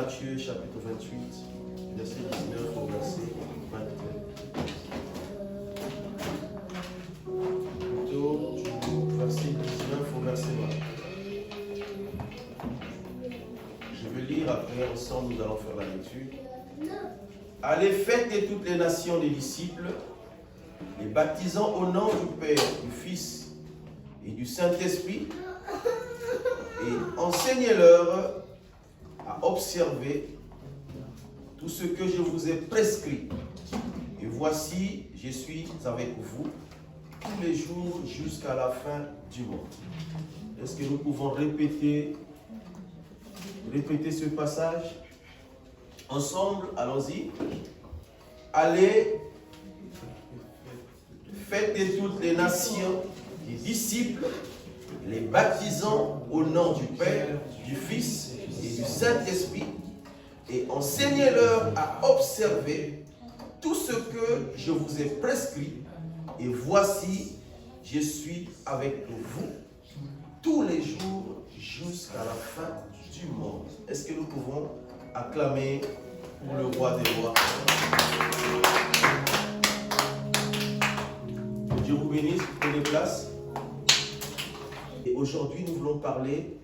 Matthieu chapitre 28, verset 19 au verset 22. Plutôt du verset 19 au verset 20. Je vais lire, après ensemble nous allons faire la lecture. Allez, faites de toutes les nations des disciples, les baptisant au nom du Père, du Fils et du Saint-Esprit, et enseignez-leur à observer tout ce que je vous ai prescrit. Et voici, je suis avec vous tous les jours jusqu'à la fin du monde. Est-ce que nous pouvons répéter ce passage ensemble? Allons-y. Allez, faites de toutes les nations des disciples, les baptisant au nom du Père, du Fils et du Saint-Esprit, et enseignez-leur à observer tout ce que je vous ai prescrit. Et voici, je suis avec vous tous les jours jusqu'à la fin du monde. Est-ce que nous pouvons acclamer pour le roi des rois? Que Dieu vous bénisse, prenez place. Et aujourd'hui, nous voulons parler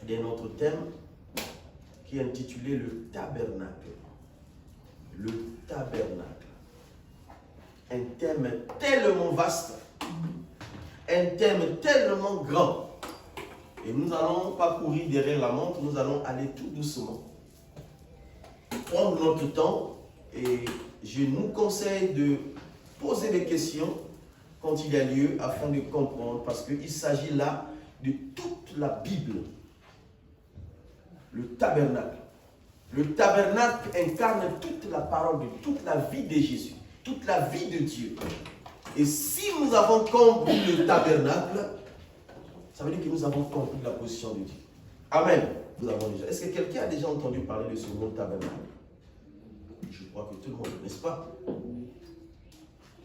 de notre thème qui est intitulé le tabernacle. Le tabernacle. Un thème tellement vaste, un thème tellement grand. Et nous n'allons pas courir derrière la montre, nous allons aller tout doucement. Prendre notre temps, et je nous conseille de poser des questions quand il y a lieu afin de comprendre, parce qu'il s'agit là de toute la Bible. Le tabernacle. Le tabernacle incarne toute la parole de toute la vie de Jésus, toute la vie de Dieu. Et si nous avons compris le tabernacle, ça veut dire que nous avons compris la position de Dieu. Amen. Nous avons déjà. Est-ce que quelqu'un a déjà entendu parler de ce mot tabernacle? Je crois que tout le monde, n'est-ce pas?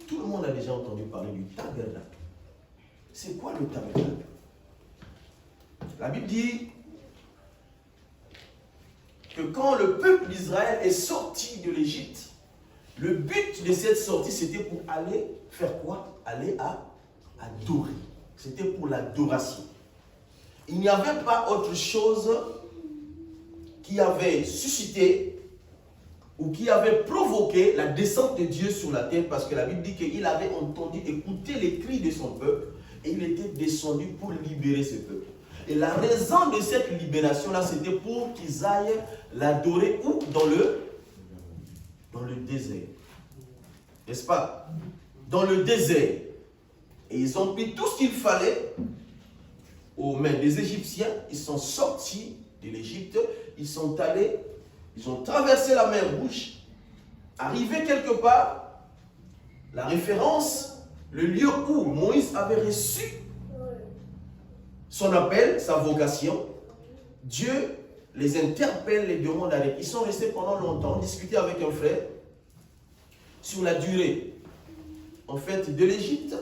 Tout le monde a déjà entendu parler du tabernacle. C'est quoi le tabernacle? La Bible dit que quand le peuple d'Israël est sorti de l'Égypte, le but de cette sortie, c'était pour aller faire quoi? Aller adorer. C'était pour l'adoration. Il n'y avait pas autre chose qui avait suscité ou qui avait provoqué la descente de Dieu sur la terre, parce que la Bible dit qu'il avait entendu écouter les cris de son peuple et il était descendu pour libérer ce peuple. Et la raison de cette libération-là, c'était pour qu'ils aillent l'adorer où? Dans le désert. N'est-ce pas? Dans le désert. Et ils ont pris tout ce qu'il fallait aux mains des Égyptiens. Ils sont sortis de l'Égypte. Ils sont allés, ils ont traversé la mer Rouge. Arrivés quelque part, la référence, le lieu où Moïse avait reçu son appel, sa vocation, Dieu les interpelle, les demande d'aller. Ils sont restés pendant longtemps, discuter avec un frère sur la durée, en fait, de l'Égypte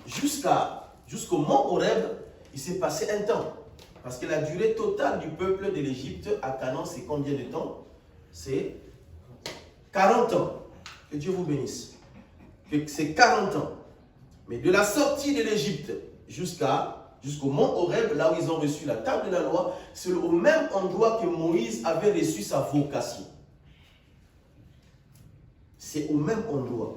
jusqu'au mont Horeb. Il s'est passé un temps. Parce que la durée totale du peuple de l'Égypte à Canaan, c'est combien de temps? C'est 40 ans. Que Dieu vous bénisse. C'est 40 ans. Mais de la sortie de l'Égypte jusqu'au mont Horeb, là où ils ont reçu la table de la loi, c'est au même endroit que Moïse avait reçu sa vocation. C'est au même endroit.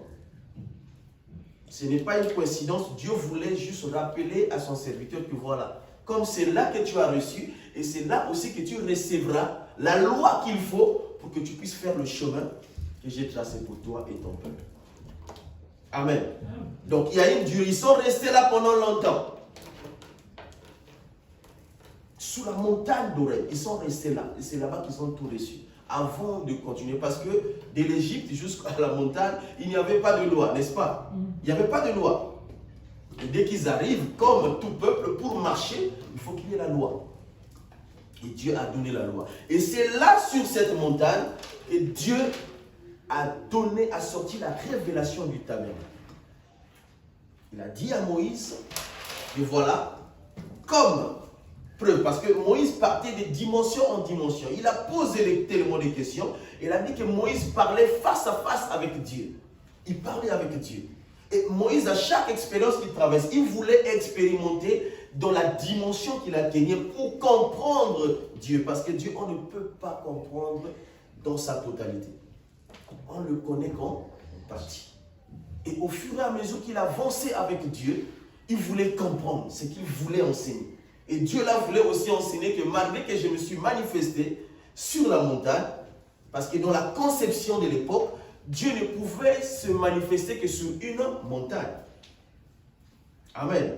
Ce n'est pas une coïncidence. Dieu voulait juste rappeler à son serviteur que voilà, comme c'est là que tu as reçu, et c'est là aussi que tu recevras la loi qu'il faut pour que tu puisses faire le chemin que j'ai tracé pour toi et ton peuple. Amen. Donc il y a une durée. Ils sont restés là pendant longtemps. Sous la montagne d'Horeb, ils sont restés là. Et c'est là-bas qu'ils ont tout reçu. Avant de continuer, parce que de l'Égypte jusqu'à la montagne, il n'y avait pas de loi, n'est-ce pas? Il n'y avait pas de loi. Et dès qu'ils arrivent, comme tout peuple, pour marcher, il faut qu'il y ait la loi. Et Dieu a donné la loi. Et c'est là, sur cette montagne, que Dieu a sorti la révélation du tabernacle. Il a dit à Moïse, et voilà, comme preuve. Parce que Moïse partait de dimension en dimension. Il a posé tellement de questions. Il a dit que Moïse parlait face à face avec Dieu. Il parlait avec Dieu. Et Moïse, à chaque expérience qu'il traverse, il voulait expérimenter dans la dimension qu'il atteignait pour comprendre Dieu. Parce que Dieu, on ne peut pas comprendre dans sa totalité. On le connaît qu'en partie. Et au fur et à mesure qu'il avançait avec Dieu, il voulait comprendre ce qu'il voulait enseigner. Et Dieu là voulait aussi enseigner que malgré que je me suis manifesté sur la montagne, parce que dans la conception de l'époque, Dieu ne pouvait se manifester que sur une montagne. Amen.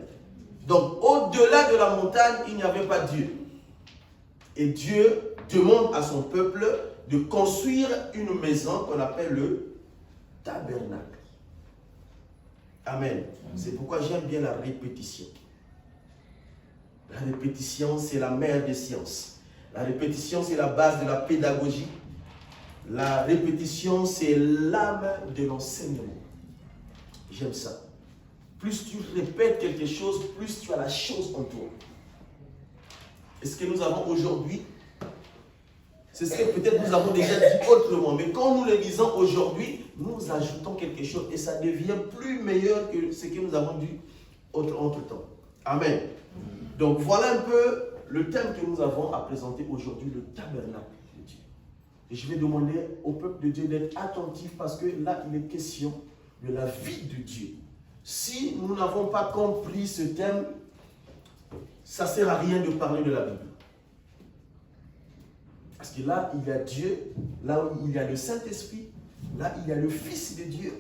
Donc, au-delà de la montagne, il n'y avait pas Dieu. Et Dieu demande à son peuple de construire une maison qu'on appelle le tabernacle. Amen. C'est pourquoi j'aime bien la répétition. La répétition, c'est la mère des sciences. La répétition, c'est la base de la pédagogie. La répétition, c'est l'âme de l'enseignement. J'aime ça. Plus tu répètes quelque chose, plus tu as la chose en toi. Et ce que nous avons aujourd'hui, c'est ce que peut-être nous avons déjà dit autrement. Mais quand nous le disons aujourd'hui, nous ajoutons quelque chose et ça devient plus meilleur que ce que nous avons dit entre-temps. Amen. Donc voilà un peu le thème que nous avons à présenter aujourd'hui, le tabernacle de Dieu. Et je vais demander au peuple de Dieu d'être attentif parce que là, il est question de la vie de Dieu. Si nous n'avons pas compris ce thème, ça ne sert à rien de parler de la Bible. Parce que là, il y a Dieu, là où il y a le Saint-Esprit, là, il y a le Fils de Dieu,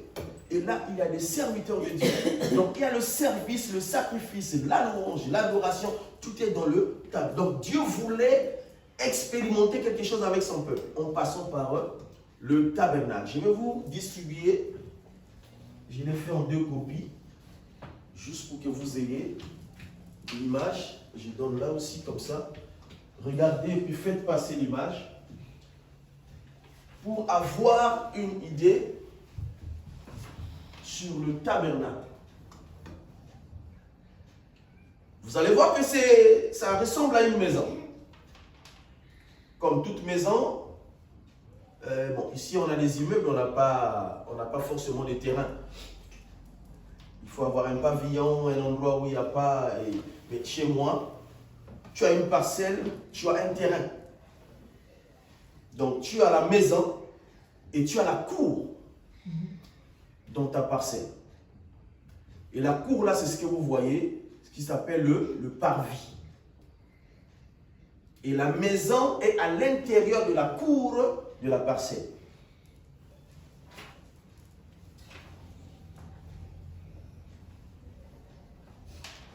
et là, il y a les serviteurs de Dieu. Donc, il y a le service, le sacrifice, la louange, l'adoration, tout est dans le tabernacle. Donc, Dieu voulait expérimenter quelque chose avec son peuple, en passant par le tabernacle. Je vais vous distribuer, je l'ai fait en 2 copies, juste pour que vous ayez l'image. Je donne là aussi, comme ça. Regardez, puis faites passer l'image pour avoir une idée sur le tabernacle. Vous allez voir que ça ressemble à une maison. Comme toute maison, bon, ici on a des immeubles, on n'a pas forcément des terrains. Il faut avoir un pavillon, un endroit où il n'y a pas... Mais chez moi, tu as une parcelle, tu as un terrain. Donc tu as la maison et tu as la cour dans ta parcelle. Et la cour là, c'est ce que vous voyez, ce qui s'appelle le parvis. Et la maison est à l'intérieur de la cour de la parcelle.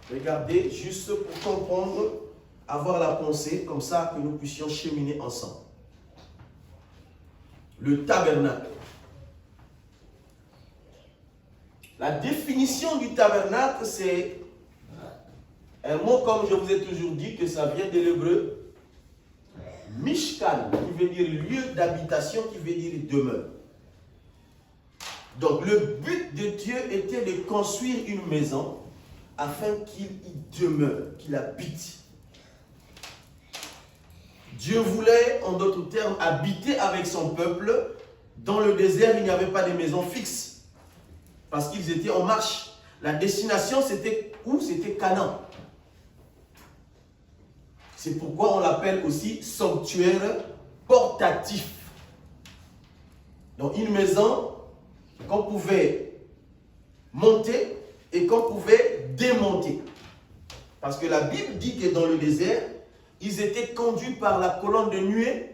Regardez, juste pour comprendre, avoir la pensée, comme ça que nous puissions cheminer ensemble. Le tabernacle. La définition du tabernacle, c'est un mot, comme je vous ai toujours dit, que ça vient de l'hébreu Mishkan, qui veut dire lieu d'habitation, qui veut dire demeure. Donc le but de Dieu était de construire une maison afin qu'il y demeure, qu'il habite. Dieu voulait, en d'autres termes, habiter avec son peuple. Dans le désert, il n'y avait pas de maison fixe. Parce qu'ils étaient en marche. La destination, c'était où? C'était Canaan. C'est pourquoi on l'appelle aussi sanctuaire portatif. Donc une maison qu'on pouvait monter et qu'on pouvait démonter. Parce que la Bible dit que dans le désert, ils étaient conduits par la colonne de nuée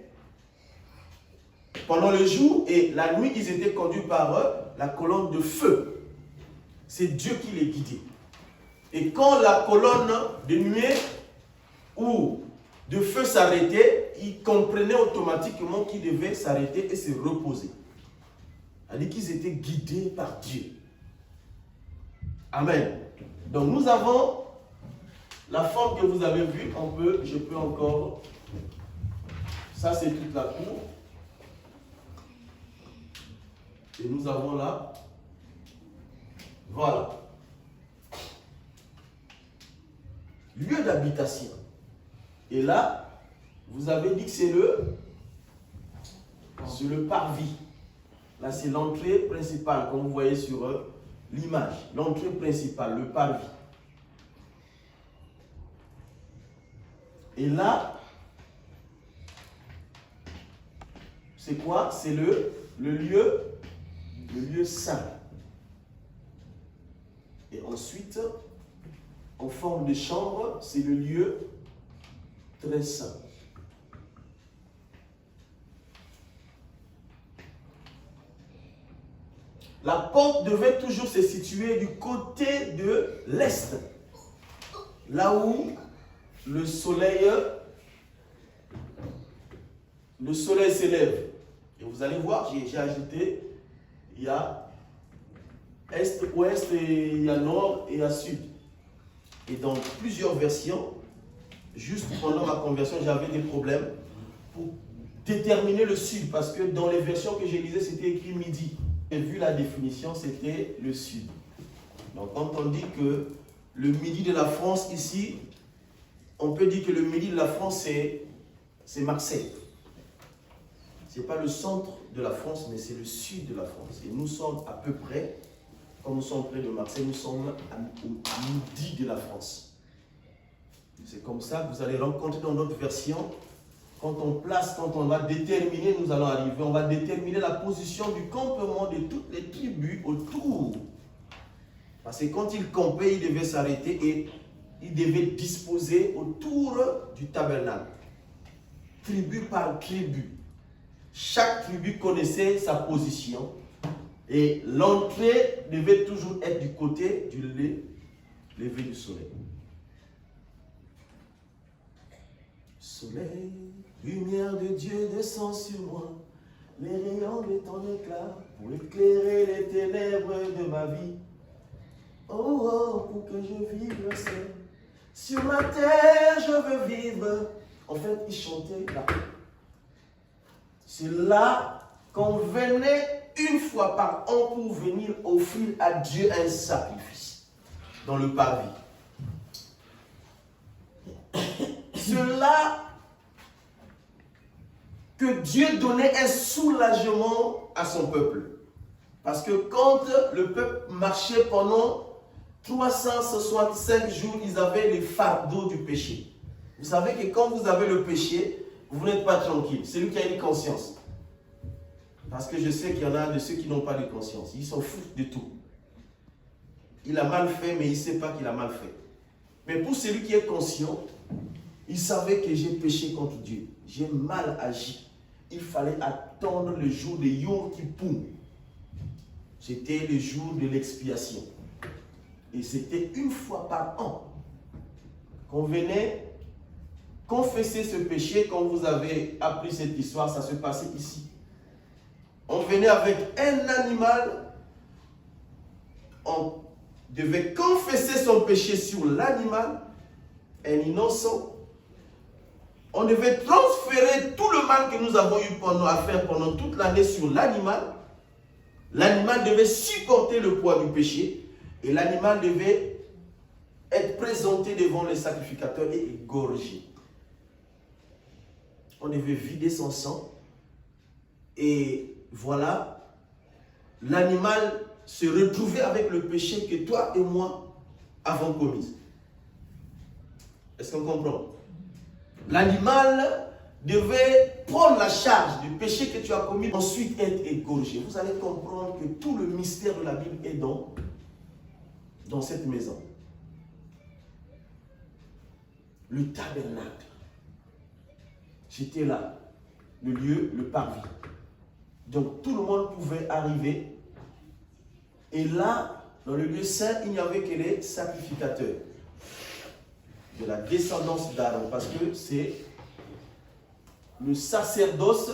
pendant le jour et la nuit, ils étaient conduits par la colonne de feu. C'est Dieu qui les guidait. Et quand la colonne de nuée ou de feu s'arrêtait, ils comprenaient automatiquement qu'ils devaient s'arrêter et se reposer. C'est-à-dire qu'ils étaient guidés par Dieu. Amen. Donc nous avons la forme que vous avez vue, je peux encore, ça c'est toute la cour. Et nous avons là, voilà, lieu d'habitation. Et là, vous avez dit que c'est le parvis. Là, c'est l'entrée principale, comme vous voyez sur l'image. L'entrée principale, le parvis. Et là, c'est quoi? C'est le lieu saint. Et ensuite, en forme de chambre, c'est le lieu très saint. La porte devait toujours se situer du côté de l'est, là où le soleil s'élève. Et vous allez voir, j'ai ajouté, il y a est, ouest, et il y a nord et il y a sud. Et dans plusieurs versions, juste pendant ma conversion, j'avais des problèmes pour déterminer le sud, parce que dans les versions que j'ai lisées, c'était écrit midi. J'ai vu la définition, c'était le sud. Donc quand on dit que le midi de la France ici, on peut dire que le midi de la France, c'est Marseille. Ce n'est pas le centre de la France, mais c'est le sud de la France. Et nous sommes à peu près, comme nous sommes près de Marseille, nous sommes au midi de la France. C'est comme ça que vous allez rencontrer dans d'autres versions. Quand on va déterminer, nous allons arriver, on va déterminer la position du campement de toutes les tribus autour. Parce que quand ils campaient, ils devaient s'arrêter et ils devaient disposer autour du tabernacle. Tribu par tribu. Chaque tribu connaissait sa position et l'entrée devait toujours être du côté du lever du soleil. Soleil, lumière de Dieu descend sur moi, les rayons de ton éclat pour éclairer les ténèbres de ma vie. Oh, oh, pour que je vive seul. Sur la terre, je veux vivre. En fait, il chantait là. C'est là qu'on venait une fois par an pour venir offrir à Dieu un sacrifice dans le parvis. C'est là que Dieu donnait un soulagement à son peuple. Parce que quand le peuple marchait pendant 365 jours, ils avaient les fardeaux du péché. Vous savez que quand vous avez le péché, vous n'êtes pas tranquille. C'est lui qui a une conscience. Parce que je sais qu'il y en a de ceux qui n'ont pas de conscience. Ils s'en foutent de tout. Il a mal fait, mais il ne sait pas qu'il a mal fait. Mais pour celui qui est conscient, il savait que j'ai péché contre Dieu. J'ai mal agi. Il fallait attendre le jour de Yom Kippour. C'était le jour de l'expiation. Et c'était une fois par an qu'on venait confesser ce péché. Quand vous avez appris cette histoire, ça se passait ici. On venait avec un animal, on devait confesser son péché sur l'animal, un innocent. On devait transférer tout le mal que nous avons eu à faire pendant toute l'année sur l'animal. L'animal devait supporter le poids du péché et l'animal devait être présenté devant les sacrificateurs et égorgé. On devait vider son sang et voilà, l'animal se retrouvait avec le péché que toi et moi avons commis. Est-ce qu'on comprend? L'animal devait prendre la charge du péché que tu as commis, ensuite être égorgé. Vous allez comprendre que tout le mystère de la Bible est dans cette maison. Le tabernacle. J'étais là, le lieu, le parvis. Donc tout le monde pouvait arriver. Et là, dans le lieu saint, il n'y avait que les sacrificateurs de la descendance d'Aaron. Parce que c'est le sacerdoce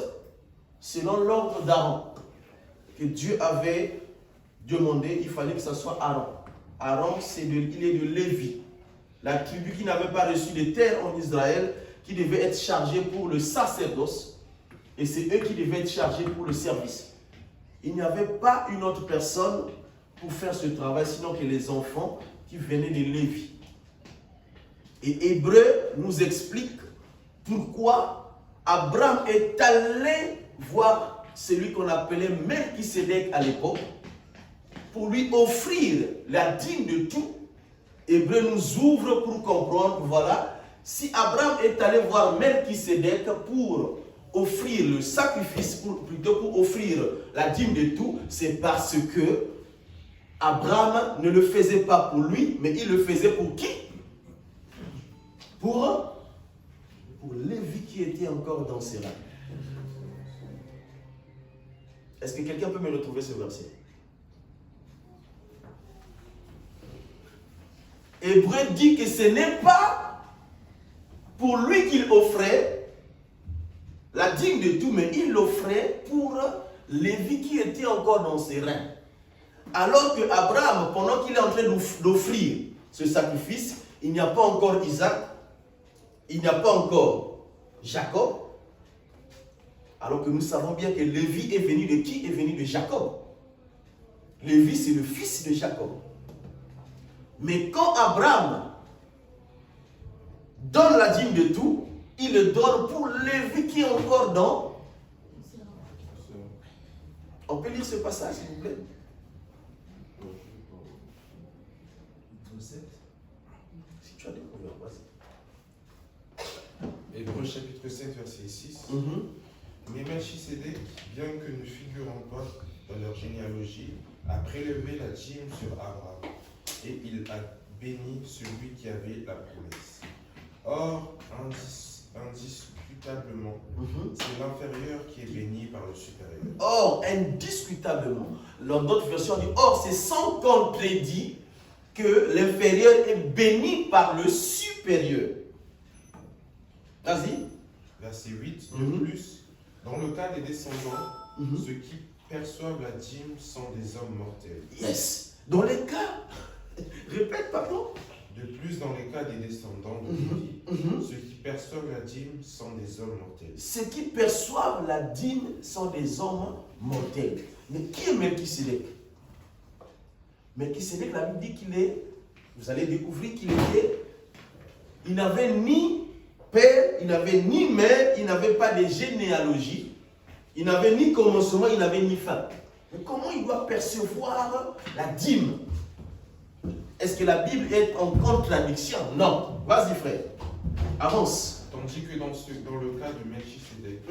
selon l'ordre d'Aaron que Dieu avait demandé. Il fallait que ce soit Aaron. Aaron, il est de Lévi. La tribu qui n'avait pas reçu de terre en Israël, qui devait être chargée pour le sacerdoce. Et c'est eux qui devaient être chargés pour le service. Il n'y avait pas une autre personne pour faire ce travail, sinon que les enfants qui venaient de Lévi. Et Hébreu nous explique pourquoi Abraham est allé voir celui qu'on appelait Melchisédek à l'époque pour lui offrir la dîme de tout. Hébreu nous ouvre pour comprendre, voilà, si Abraham est allé voir Melchisédek pour offrir le sacrifice, plutôt pour offrir la dîme de tout, c'est parce que Abraham ne le faisait pas pour lui, mais il le faisait pour qui? Pour Lévi qui était encore dans ses rangs. Est-ce que quelqu'un peut me retrouver ce verset? Hébreu dit que ce n'est pas pour lui qu'il offrait la dîme de tout, mais il l'offrait pour Lévi qui était encore dans ses reins. Alors que Abraham, pendant qu'il est en train d'offrir ce sacrifice, il n'y a pas encore Isaac, il n'y a pas encore Jacob, alors que nous savons bien que Lévi est venu de qui? Est venu de Jacob. Lévi, c'est le fils de Jacob. Mais quand Abraham donne la dîme de tout, il le donne pour Lévi qui est encore dans... On peut lire ce passage, s'il vous plaît? Si tu as découvert, vas-y. Hébreux chapitre 7, verset 6. Mais Melchisédek, bien que ne figurant pas dans leur généalogie, a prélevé la dîme sur Abraham, et il a béni celui qui avait la promesse. Or, indiscutablement, c'est l'inférieur qui est béni par le supérieur. Or, indiscutablement, dans d'autres versions, on dit, or, c'est sans contredit que l'inférieur est béni par le supérieur. Vas-y. Verset 8, de plus, dans le cas des descendants, ceux qui perçoivent la dîme sont des hommes mortels. Yes. Dans les cas, répète, pardon. De plus, dans les cas des descendants de Lévi, ceux qui perçoivent la dîme sont des hommes mortels. Ceux qui perçoivent la dîme sont des hommes mortels. Mais qui est Melchisédek? Melchisédek, la Bible dit qu'il est, vous allez découvrir qu'il était, il n'avait ni père, il n'avait ni mère, il n'avait pas de généalogie, il n'avait ni commencement, il n'avait ni fin. Mais comment il doit percevoir la dîme? Est-ce que la Bible est en contradiction? Non. Vas-y frère, avance. Tandis que dans le cas de Melchisédek,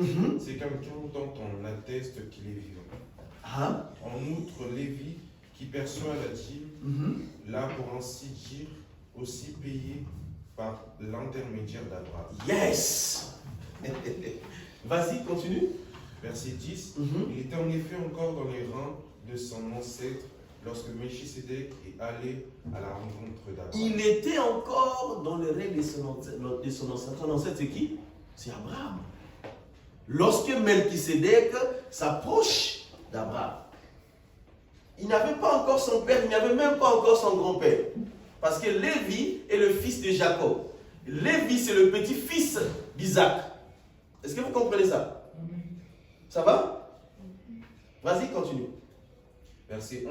c'est quelqu'un dont on atteste qu'il est vivant. En outre, Lévi, qui perçoit la dîme, là pour ainsi dire, aussi payé par l'intermédiaire d'Abraham. Yes. Vas-y, continue. Verset 10, il était en effet encore dans les rangs de son ancêtre lorsque Melchisédek est allé à la rencontre d'Abraham. Il était encore dans les règles de son ancêtre. Son ancêtre, c'est qui? C'est Abraham. Lorsque Melchisédek s'approche d'Abraham, il n'avait pas encore son père, il n'avait même pas encore son grand-père. Parce que Lévi est le fils de Jacob. Lévi, c'est le petit-fils d'Isaac. Est-ce que vous comprenez ça? Ça va? Vas-y, continue. Verset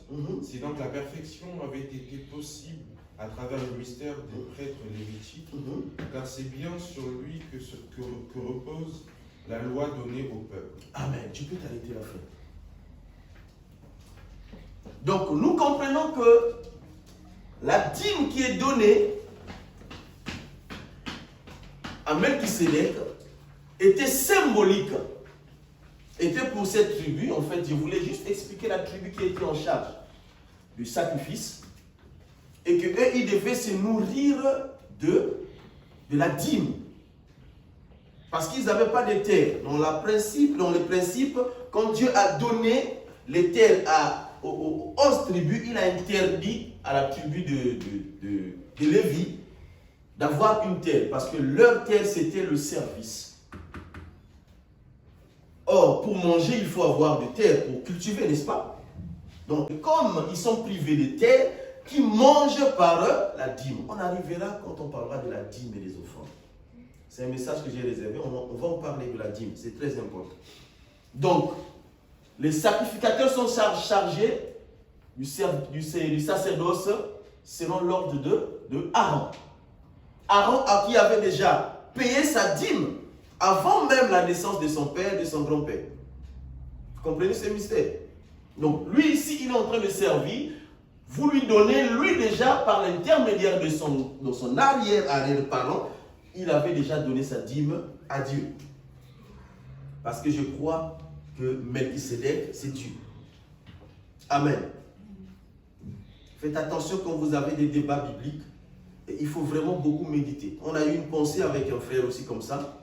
11, si donc la perfection avait été possible à travers le mystère des prêtres lévitiques, car c'est bien sur lui que repose la loi donnée au peuple. Amen. Tu peux t'arrêter la fin. Donc, nous comprenons que la dîme qui est donnée à Melchisédek était symbolique. Était pour cette tribu. En fait, je voulais juste expliquer la tribu qui était en charge du sacrifice et que eux, ils devaient se nourrir de la dîme. Parce qu'ils n'avaient pas de terre. Dans le principe, quand Dieu a donné les terres aux 11 tribus, il a interdit à la tribu de Lévi d'avoir une terre. Parce que leur terre, c'était le service. Or, pour manger, il faut avoir des terres pour cultiver, n'est-ce pas? Donc, comme ils sont privés de terre, qui mangent par la dîme. On arrivera quand on parlera de la dîme et des offrandes. C'est un message que j'ai réservé. On va en parler de la dîme. C'est très important. Donc, les sacrificateurs sont chargés du sacerdoce selon l'ordre de Aaron. Aaron, qui avait déjà payé sa dîme avant même la naissance de son père, de son grand-père. Vous comprenez ce mystère? Donc lui ici, il est en train de servir. Vous lui donnez, lui déjà, par l'intermédiaire de son arrière-parent, il avait déjà donné sa dîme à Dieu. Parce que je crois que Melchisédek, c'est Dieu. Amen. Faites attention quand vous avez des débats bibliques. Il faut vraiment beaucoup méditer. On a eu une pensée avec un frère aussi comme ça.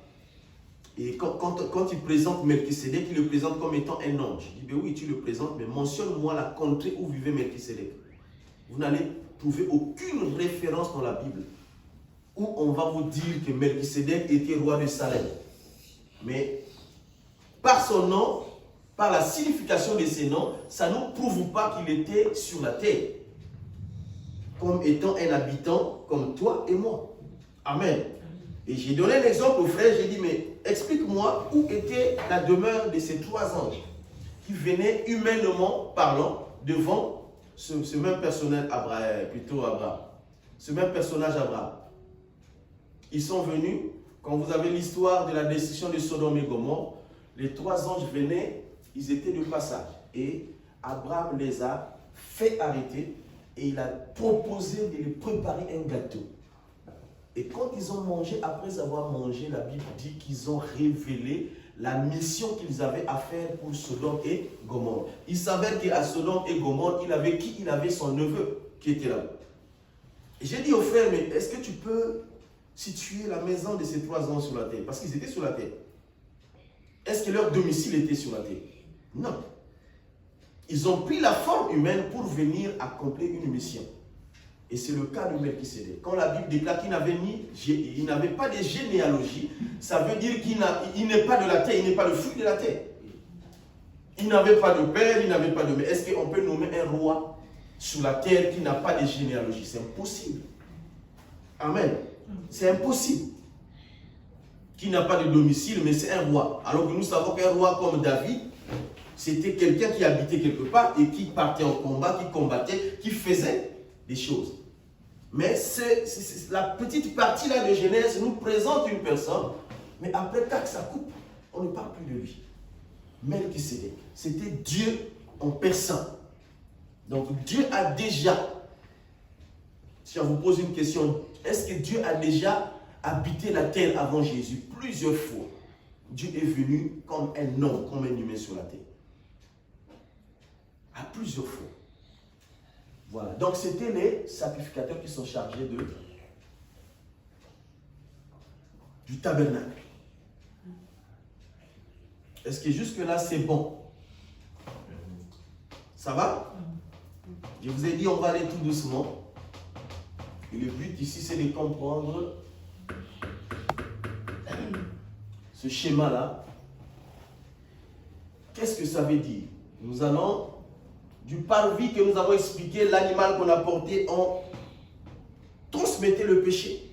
Et quand il présente Melchisédek, il le présente comme étant un ange. Je dis, ben oui, tu le présentes, mais mentionne-moi la contrée où vivait Melchisédek. Vous n'allez trouver aucune référence dans la Bible où on va vous dire que Melchisédek était roi de Salem. Mais par son nom, par la signification de ses noms, ça ne nous prouve pas qu'il était sur la terre, comme étant un habitant comme toi et moi. Amen. Et j'ai donné l'exemple au frère, j'ai dit, mais explique-moi où était la demeure de ces 3 anges qui venaient humainement parlant devant ce même personnage Abraham. Ce même personnage Abraham. Ils sont venus, quand vous avez l'histoire de la destruction de Sodome et Gomorrhe, les 3 anges venaient, ils étaient de passage. Et Abraham les a fait arrêter et il a proposé de les préparer un gâteau. Et quand ils ont mangé, après avoir mangé, la Bible dit qu'ils ont révélé la mission qu'ils avaient à faire pour Sodome et Gomorrhe. Il s'avère qu'à Sodome et Gomorrhe, il avait son neveu qui était là. Et j'ai dit au frère, mais est-ce que tu peux situer la maison de ces 3 anges sur la terre? Parce qu'ils étaient sur la terre. Est-ce que leur domicile était sur la terre? Non. Ils ont pris la forme humaine pour venir accomplir une mission. Et c'est le cas de Melchisédek. Quand la Bible déclare qu'il n'avait pas de généalogie, ça veut dire qu'il n'est pas de la terre, il n'est pas le fruit de la terre. Il n'avait pas de père, il n'avait pas de mère. Est-ce qu'on peut nommer un roi sur la terre qui n'a pas de généalogie? C'est impossible. Amen. C'est impossible. Qui n'a pas de domicile, mais c'est un roi. Alors que nous savons qu'un roi comme David, c'était quelqu'un qui habitait quelque part et qui partait en combat, qui combattait, qui faisait des choses. Mais la petite partie là de Genèse nous présente une personne, mais après, tac, ça coupe. On ne parle plus de lui. Melchisédek, c'était Dieu en personne. Donc Dieu a déjà, si on vous pose une question, est-ce que Dieu a déjà habité la terre avant Jésus? Plusieurs fois. Dieu est venu comme un homme, comme un humain sur la terre. À plusieurs fois. Voilà. Donc c'était les sacrificateurs qui sont chargés du tabernacle. Est-ce que jusque-là c'est bon? Ça va? Je vous ai dit on va aller tout doucement. Et le but ici c'est de comprendre ce schéma-là. Qu'est-ce que ça veut dire? Nous allons du parvis que nous avons expliqué, l'animal qu'on a porté, on transmettait le péché.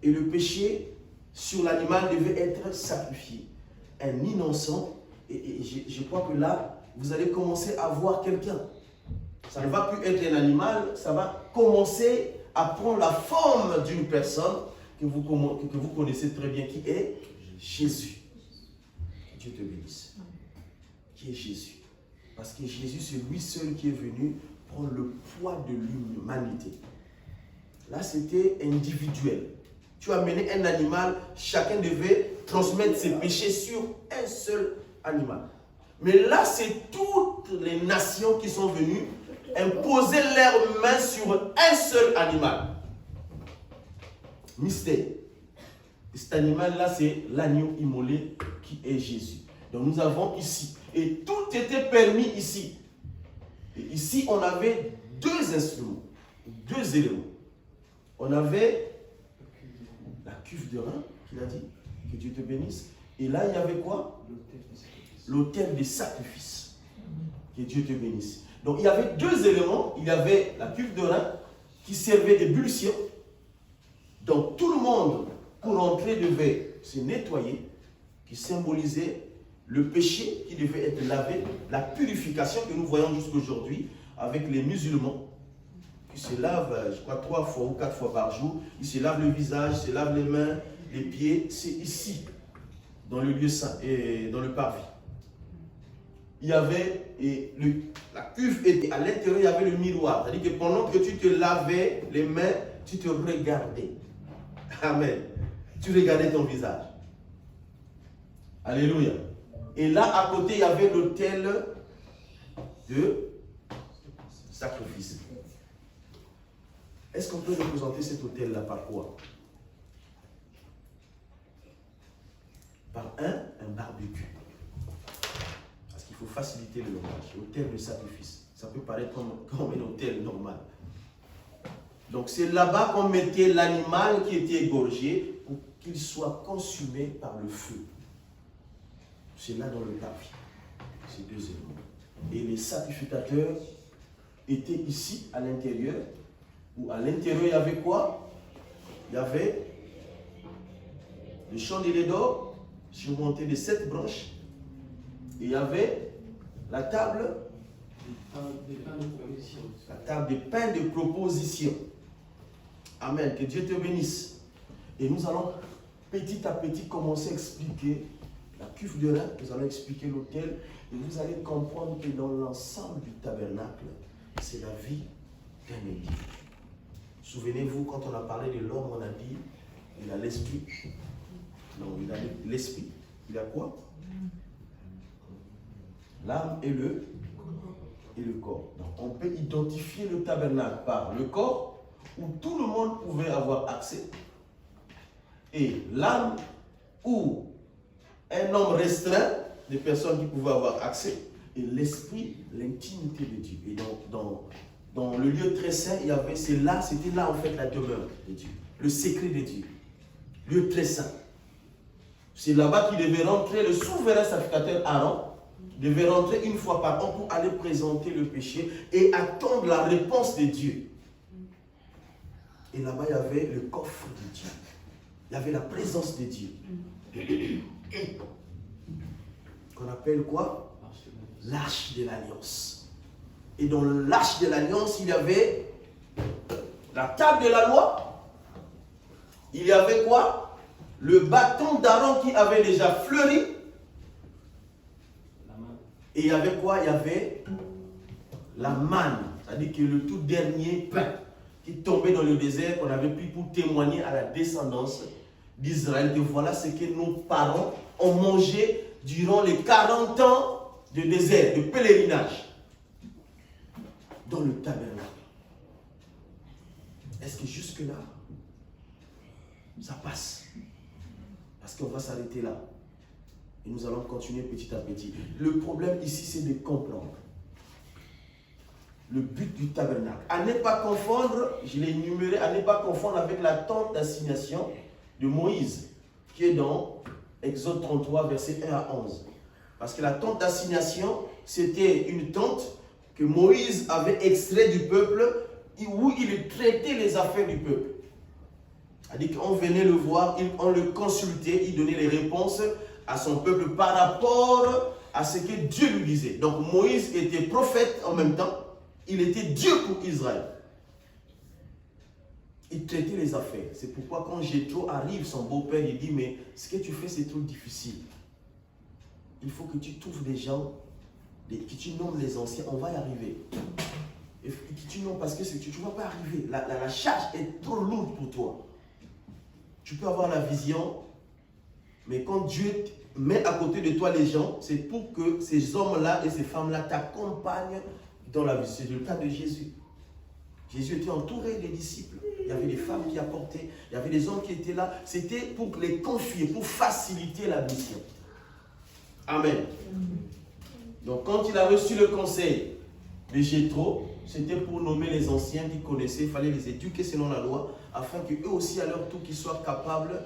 Et le péché sur l'animal devait être sacrifié. Un innocent, et je crois que là, vous allez commencer à voir quelqu'un. Ça ne va plus être un animal, ça va commencer à prendre la forme d'une personne que vous connaissez très bien, qui est Jésus. Dieu te bénisse. Qui est Jésus? Parce que Jésus, c'est lui seul qui est venu prendre le poids de l'humanité. Là, c'était individuel. Tu as amené un animal, chacun devait transmettre ses péchés sur un seul animal. Mais là, c'est toutes les nations qui sont venues imposer leurs mains sur un seul animal. Mystère. Et cet animal-là, c'est l'agneau immolé qui est Jésus. Donc nous avons ici. Et tout était permis ici. Et ici, on avait 2 instruments, 2 éléments. On avait la cuve de rein, qu'il a dit, que Dieu te bénisse. Et là, il y avait quoi? L'autel des sacrifices. Que Dieu te bénisse. Donc, il y avait 2 éléments. Il y avait la cuve de rein qui servait d'ébullition. Donc, tout le monde, pour entrer, devait se nettoyer, qui symbolisait le péché qui devait être lavé, la purification que nous voyons jusqu'aujourd'hui avec les musulmans qui se lavent, je crois, 3 fois ou 4 fois par jour. Ils se lavent le visage, ils se lavent les mains, les pieds, c'est ici, dans le lieu saint, et dans le parvis. Il y avait, la cuve était à l'intérieur, il y avait le miroir. C'est-à-dire que pendant que tu te lavais les mains, tu te regardais. Amen. Tu regardais ton visage. Alléluia. Et là, à côté, il y avait l'autel de sacrifice. Est-ce qu'on peut représenter cet autel-là par quoi? Par un barbecue. Parce qu'il faut faciliter le langage. L'autel de sacrifice. Ça peut paraître comme un autel normal. Donc c'est là-bas qu'on mettait l'animal qui était égorgé pour qu'il soit consumé par le feu. C'est là dans le parvis. Ces deux éléments. Et les sacrificateurs étaient ici, à l'intérieur. Où à l'intérieur, il y avait quoi? Il y avait le chandelier d'or surmonté de 7 branches. Et il y avait la table des pains de proposition. Amen. Que Dieu te bénisse. Et nous allons petit à petit commencer à expliquer la cuve de rein, nous allons expliquer l'autel, et vous allez comprendre que dans l'ensemble du tabernacle, c'est la vie d'un individu. Souvenez-vous, quand on a parlé de l'homme, on a dit, il a l'esprit. Non, il a l'esprit. Il a quoi? L'âme et le corps. Donc, on peut identifier le tabernacle par le corps, où tout le monde pouvait avoir accès, et l'âme, où un nombre restreint de personnes qui pouvaient avoir accès, et l'esprit, l'intimité de Dieu. Et dans le lieu très saint, il y avait, c'était là en fait la demeure de Dieu, le secret de Dieu, lieu très saint. C'est là-bas qu'il devait rentrer le souverain sacrificateur Aaron, devait rentrer une fois par an pour aller présenter le péché et attendre la réponse de Dieu. Et là-bas, il y avait le coffre de Dieu. Il y avait la présence de Dieu. Qu'on appelle quoi? L'arche de l'alliance. Et dans l'arche de l'alliance, il y avait la table de la loi. Il y avait quoi? Le bâton d'Aaron qui avait déjà fleuri. Et il y avait quoi? Il y avait la manne. C'est-à-dire que le tout dernier pain qui tombait dans le désert, qu'on avait pris pour témoigner à la descendance d'Israël, que voilà ce que nos parents ont mangé durant les 40 ans de désert, de pèlerinage, dans le tabernacle. Est-ce que jusque-là, ça passe? Parce qu'on va s'arrêter là. Et nous allons continuer petit à petit. Le problème ici, c'est de comprendre le but du tabernacle. À ne pas confondre, je l'ai énuméré, à ne pas confondre avec la tente d'assignation de Moïse, qui est dans Exode 33, versets 1 à 11. Parce que la tente d'assignation, c'était une tente que Moïse avait extrait du peuple, où il traitait les affaires du peuple. C'est-à-dire qu'on venait le voir, on le consultait, il donnait les réponses à son peuple par rapport à ce que Dieu lui disait. Donc Moïse était prophète en même temps, il était Dieu pour Israël. Il traitait les affaires. C'est pourquoi quand Jéthro arrive, son beau-père, il dit, mais ce que tu fais, c'est trop difficile. Il faut que tu trouves des gens, que tu nommes les anciens, on va y arriver. Et que tu nommes parce que tu ne vas pas arriver. La charge est trop lourde pour toi. Tu peux avoir la vision, mais quand Dieu met à côté de toi les gens, c'est pour que ces hommes-là et ces femmes-là t'accompagnent dans la vie. C'est le cas de Jésus. Jésus était entouré des disciples. Il y avait des femmes qui apportaient, il y avait des hommes qui étaient là. C'était pour les confier, pour faciliter la mission. Amen. Donc quand il a reçu le conseil de Jéthro, c'était pour nommer les anciens qui connaissaient, il fallait les éduquer selon la loi, afin qu'eux aussi à leur tour qu'ils soient capables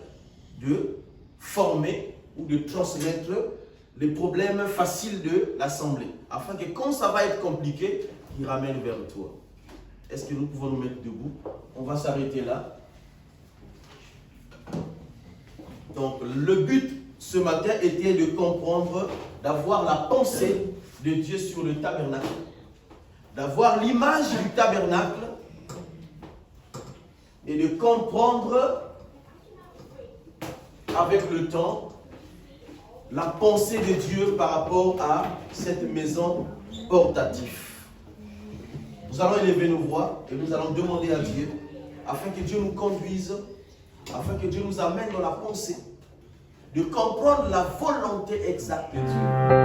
de former ou de transmettre les problèmes faciles de l'assemblée. Afin que quand ça va être compliqué, ils ramènent vers toi. Est-ce que nous pouvons nous mettre debout? On va s'arrêter là. Donc le but ce matin était de comprendre, d'avoir la pensée de Dieu sur le tabernacle, d'avoir l'image du tabernacle et de comprendre avec le temps la pensée de Dieu par rapport à cette maison portative. Nous allons élever nos voix et nous allons demander à Dieu afin que Dieu nous conduise, afin que Dieu nous amène dans la pensée de comprendre la volonté exacte de Dieu.